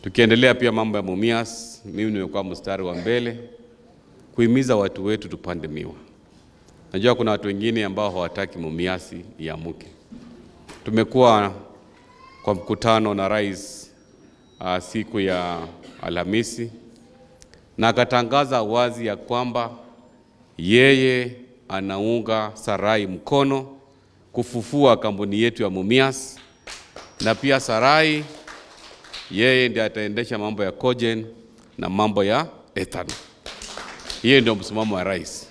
Tukiendelea pia mambo ya Mumias, mimi nimekuwa mstari wa mbele kuhimiza watu wetu tupande miwa. Najua kuna watu wengine ambao hawataki Mumias iamuke. Tumekuwa kwa mkutano na rais siku ya Alhamisi na akatangaza wazi ya kwamba yeye anaunga Sarai mkono kufufua kampuni yetu ya Mumias, na pia Sarai yeye ndiye ataendesha mambo ya cogen na mambo ya ethanol. Hiyo ndio msimamo wa rais.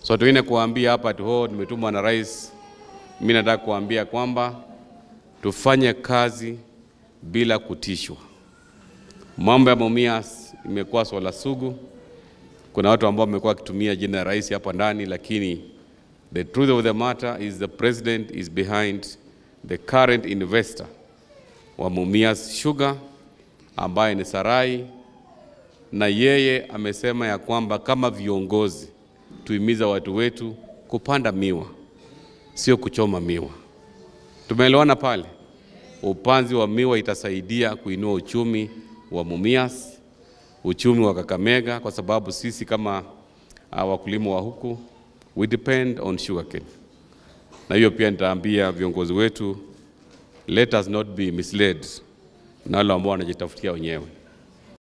So tuine kuambia hapa nimetumwa na rais. Mimi nataka kuambia kwamba tufanye kazi bila kutishwa. Mambo ya Mumias imekuwa swala sugu. Kuna watu ambao wamekuwa wakitumia jina la rais hapa ndani, lakini the truth of the matter is the president is behind the current investor wa Mumias Sugar ambaye ni Sarai, na yeye amesema ya kwamba kama viongozi tuhimiza watu wetu kupanda miwa, sio kuchoma miwa. Tumeelewana pale. Upanzi wa miwa itasaidia kuinua uchumi wa Mumias, uchumi wa Kakamega, kwa sababu sisi kama wakulima wa huku we depend on sugarcane. Na hiyo pia nitaambia viongozi wetu, let us not be misled na wale ambao wanajitafutia wenyewe.